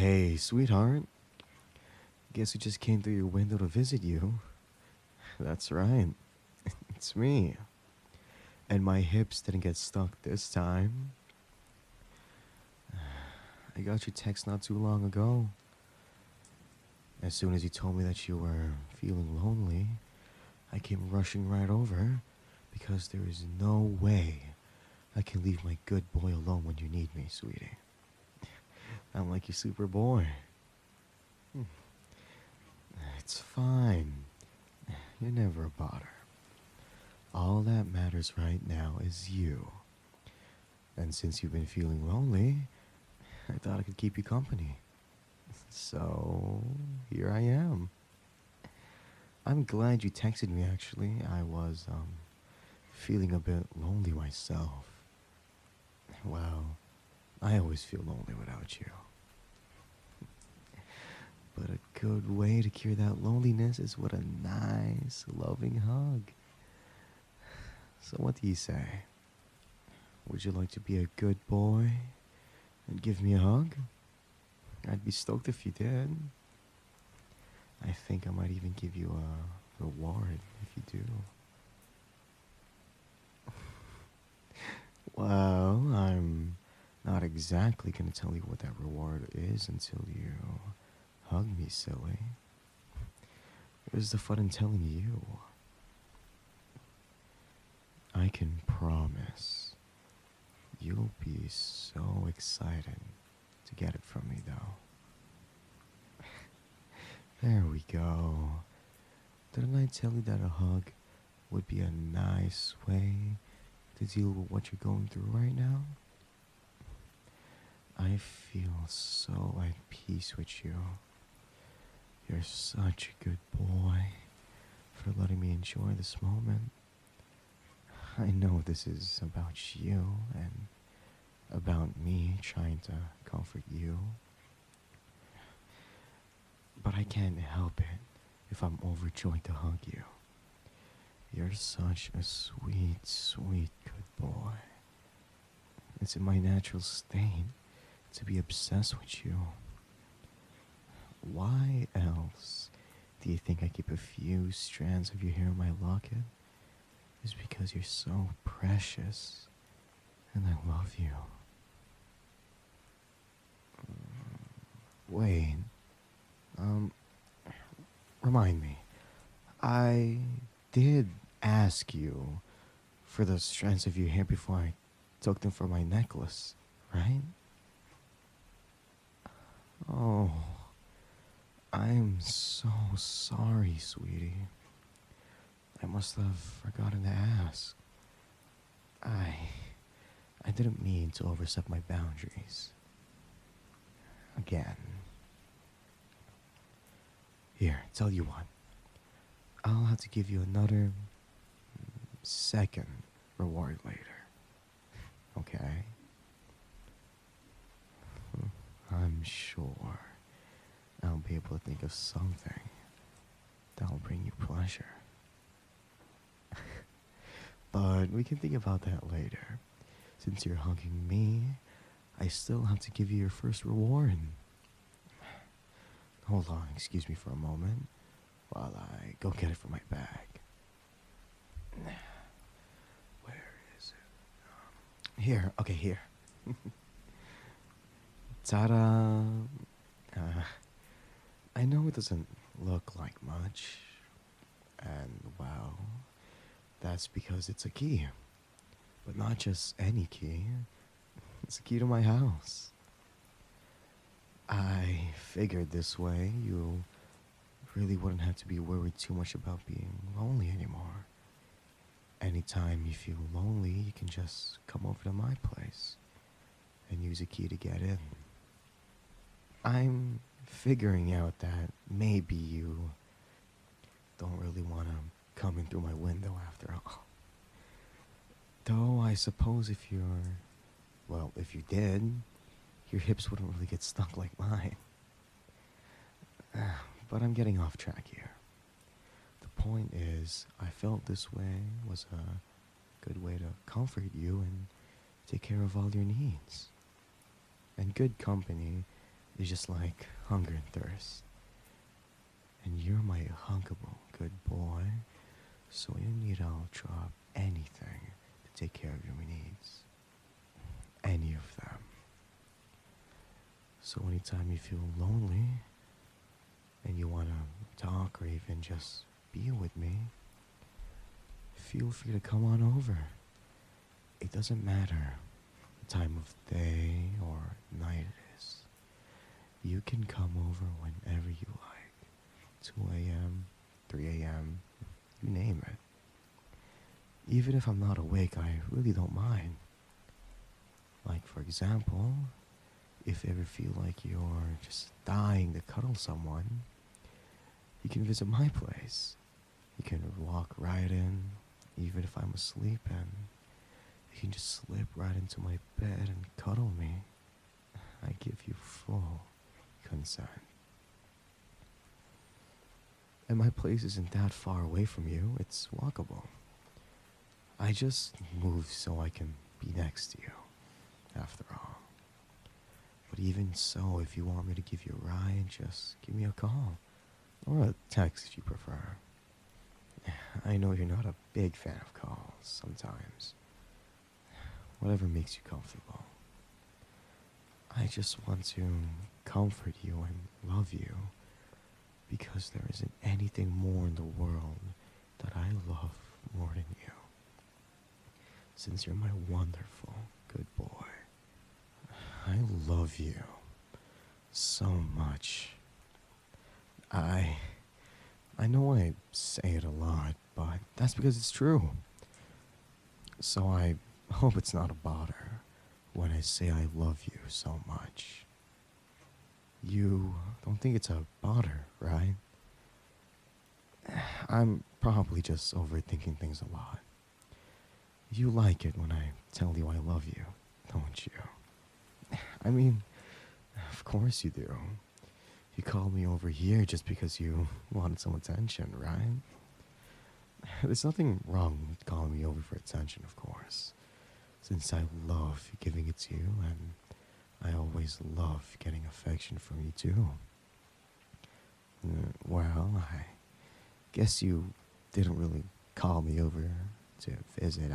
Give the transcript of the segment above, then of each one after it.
Hey, sweetheart. Guess who just came through your window to visit you? That's right. It's me. And my hips didn't get stuck this time. I got your text not too long ago. As soon as you told me that you were feeling lonely, I came rushing right over because there is no way I can leave my good boy alone when you need me, sweetie. I'm like your super boy. It's fine. You're never a bother. All that matters right now is you. And since you've been feeling lonely, I thought I could keep you company. So, here I am. I'm glad you texted me actually. I was feeling a bit lonely myself. Well, I always feel lonely without you. But a good way to cure that loneliness is with a nice, loving hug. So, what do you say? Would you like to be a good boy and give me a hug? I'd be stoked if you did. I think I might even give you a reward if you do. Well, I'm not exactly gonna tell you what that reward is until you hug me, silly. Where's the fun in telling you? I can promise you'll be so excited to get it from me, though. There we go. Didn't I tell you that a hug would be a nice way to deal with what you're going through right now? I feel so at peace with you. You're such a good boy for letting me enjoy this moment. I know this is about you and about me trying to comfort you, but I can't help it if I'm overjoyed to hug you. You're such a sweet, sweet good boy. It's in my natural state to be obsessed with you. Why else do you think I keep a few strands of your hair in my locket? It's because you're so precious and I love you. Wait, um, remind me. I did ask you for the strands of your hair before I took them for my necklace, right? Oh, I'm so sorry, sweetie. I must have forgotten to ask. I I didn't mean to overstep my boundaries. Again. Here, tell you what. I'll have to give you another second reward later. Okay? I'm sure I'll be able to think of something that'll bring you pleasure. But we can think about that later. Since you're hugging me, I still have to give you your first reward. Hold on, excuse me for a moment while I go get it from my bag. Where is it? Here, okay, here. Ta-da! I know it doesn't look like much, and well, that's because it's a key. But not just any key, it's a key to my house. I figured this way you really wouldn't have to be worried too much about being lonely anymore. Anytime you feel lonely, you can just come over to my place and use a key to get in. I'm figuring out that maybe you don't really want to come in through my window after all. Though I suppose if you did, your hips wouldn't really get stuck like mine. But I'm getting off track here. The point is, I felt this way was a good way to comfort you and take care of all your needs. And good company is just like hunger and thirst. And you're my hunkable good boy, so you need I'll drop anything to take care of your needs. Any of them. So anytime you feel lonely and you want to talk or even just be with me, feel free to come on over. It doesn't matter the time of day or night it is. You can come over whenever you like. 2 a.m., 3 a.m., you name it. Even if I'm not awake, I really don't mind. Like, for example, if you ever feel like you're just dying to cuddle someone, you can visit my place. You can walk right in, even if I'm asleep, and you can just slip right into my bed and cuddle me. I give you full consent. And my place isn't that far away from you, it's walkable. I just moved so I can be next to you, after all. But even so, if you want me to give you a ride, just give me a call. Or a text if you prefer. I know you're not a big fan of calls sometimes. Whatever makes you comfortable. I just want to comfort you and love you, because there isn't anything more in the world that I love more than you. Since you're my wonderful good boy. I love you so much. I know I say it a lot, but that's because it's true. So I hope it's not a bother when I say I love you so much. You don't think it's a bother, right? I'm probably just overthinking things a lot. You like it when I tell you I love you, don't you? I mean, of course you do. You called me over here just because you wanted some attention, right? There's nothing wrong with calling me over for attention, of course, since I love giving it to you, and I always love getting affection from you too. Well, I guess you didn't really call me over to visit.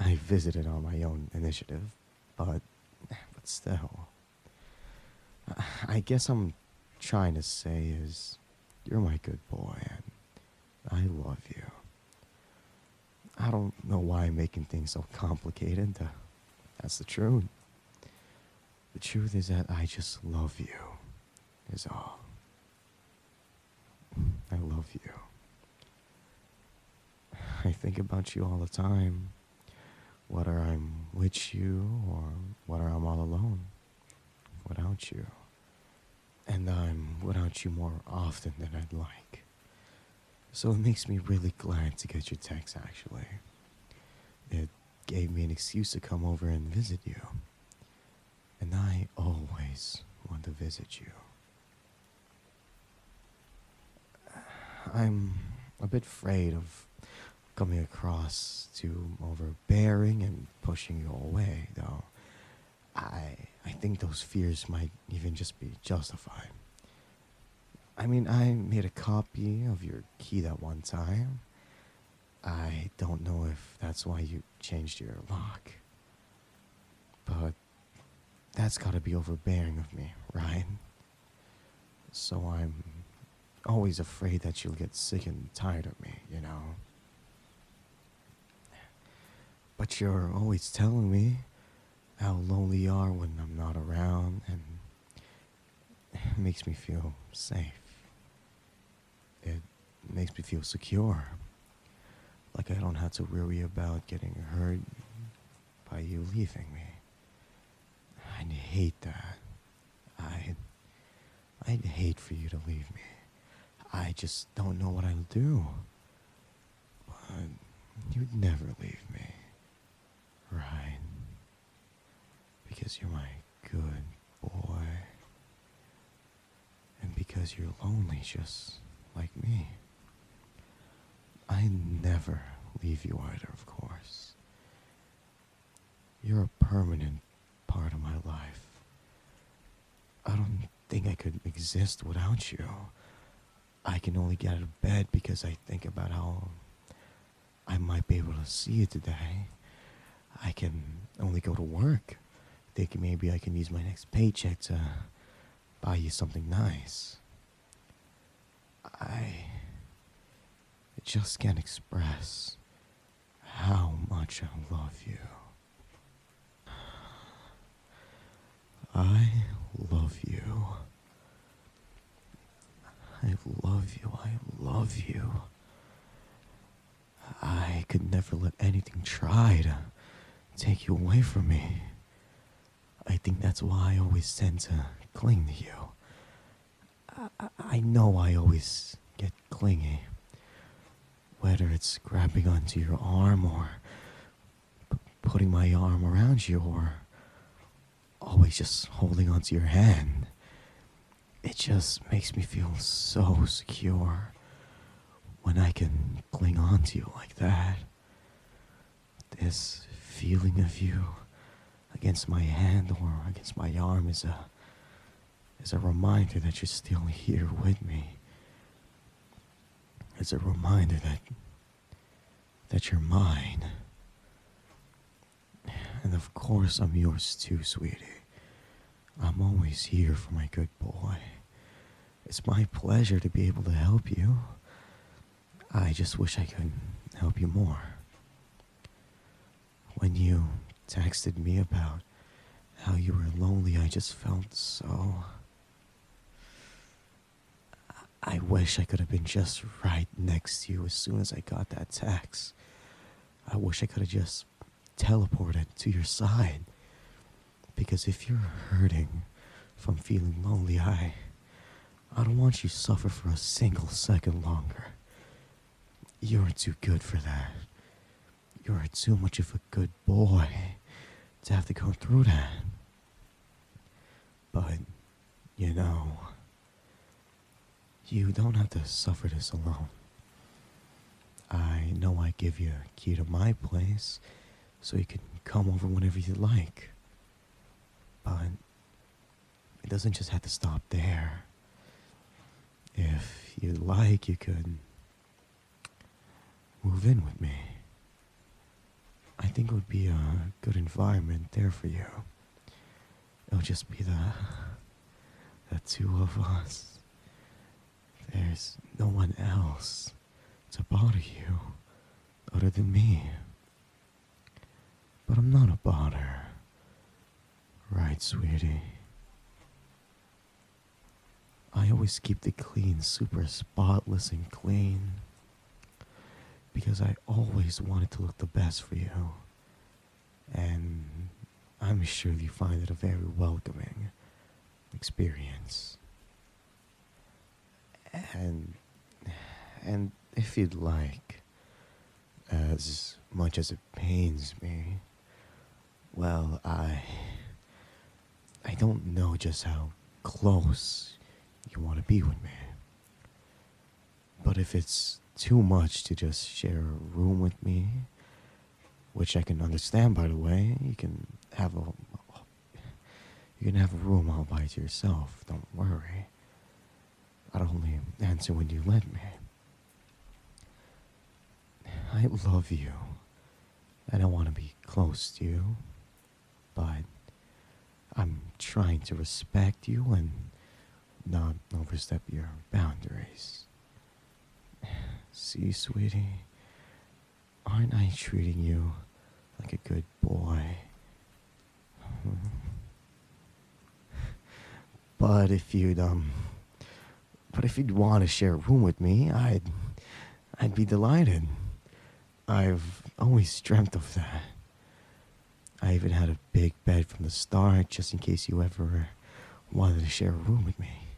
I visited on my own initiative, but still. I guess I'm trying to say is, you're my good boy, and I love you. I don't know why I'm making things so complicated. That's the truth. The truth is that I just love you, is all. I love you. I think about you all the time, whether I'm with you or whether I'm all alone without you. And I'm without you more often than I'd like. So it makes me really glad to get your text, actually. It gave me an excuse to come over and visit you. And I always want to visit you. I'm a bit afraid of coming across too overbearing and pushing you away, though. I think those fears might even just be justified. I mean, I made a copy of your key that one time. I don't know if that's why you changed your lock. But that's gotta be overbearing of me, right? So I'm always afraid that you'll get sick and tired of me, you know? But you're always telling me how lonely you are when I'm not around, and it makes me feel safe. It makes me feel secure. Like I don't have to worry about getting hurt by you leaving me. I'd hate that. I'd hate for you to leave me. I just don't know what I'll do. But you'd never leave me, right? Because you're my good boy. And because you're lonely just like me. I never leave you either, of course. You're a permanent part of my life. think I could exist without you. I can only get out of bed because I think about how I might be able to see you today. I can only go to work thinking maybe I can use my next paycheck to buy you something nice. I just can't express how much I love you. I love you. I love you. I love you. I could never let anything try to take you away from me. I think that's why I always tend to cling to you. I know I always get clingy. Whether it's grabbing onto your arm or putting my arm around you or always just holding onto your hand. It just makes me feel so secure when I can cling onto you like that. This feeling of you against my hand or against my arm is a reminder that you're still here with me. It's a reminder that you're mine. And of course I'm yours too, sweetie. I'm always here for my good boy. It's my pleasure to be able to help you. I just wish I could help you more. When you texted me about how you were lonely, I just felt so... I wish I could have been just right next to you as soon as I got that text. I wish I could have just teleported to your side. Because if you're hurting from feeling lonely, I don't want you to suffer for a single second longer. You're too good for that. You're too much of a good boy to have to go through that. But, you know, you don't have to suffer this alone. I know I give you a key to my place, so you can come over whenever you like. But it doesn't just have to stop there. If you'd like, you could move in with me. I think it would be a good environment there for you. It'll just be the two of us. There's no one else to bother you other than me. But I'm not a bother. Right, sweetie? I always keep the clean super spotless and clean because I always wanted to look the best for you. And I'm sure you find it a very welcoming experience. And if you'd like, as much as it pains me, well, I don't know just how close you want to be with me. But if it's too much to just share a room with me, which I can understand, by the way, you can have a room all by yourself. Don't worry. I'd only answer when you let me. I love you, and I want to be close to you, but I'm trying to respect you and not overstep your boundaries. See, sweetie, aren't I treating you like a good boy? But if you'd want to share a room with me, I'd be delighted. I've always dreamt of that. I even had a big bed from the start, just in case you ever wanted to share a room with me.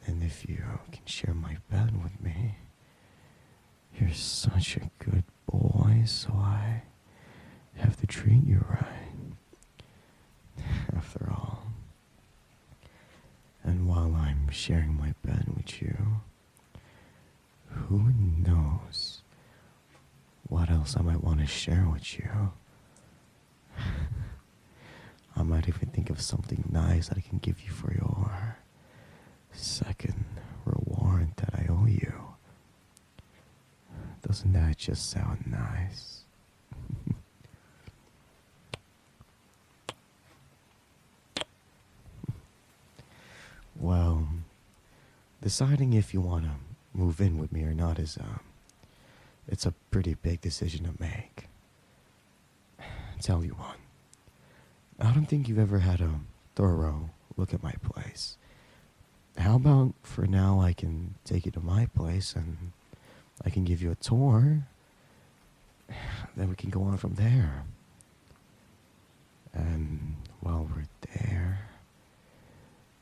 And if you can share my bed with me, you're such a good boy, so I have to treat you right. After all. And while I'm sharing my bed with you, who knows what else I might want to share with you? I might even think of something nice that I can give you for your second reward that I owe you. Doesn't that just sound nice? Well, deciding if you want to move in with me or not is, it's a pretty big decision to make. Tell you what, I don't think you've ever had a thorough look at my place. How about for now I can take you to my place and I can give you a tour, then we can go on from there. And while we're there,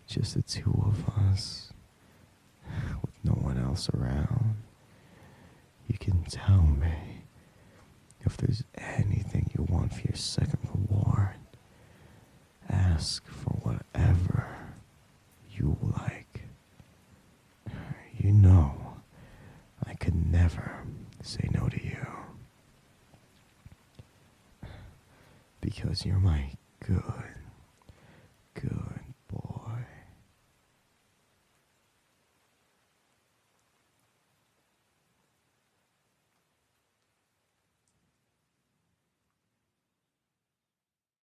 just the two of us, with no one else around, you can tell me if there's anything you want for your second reward. Ask for whatever you like. You know, I could never say no to you. Because you're my good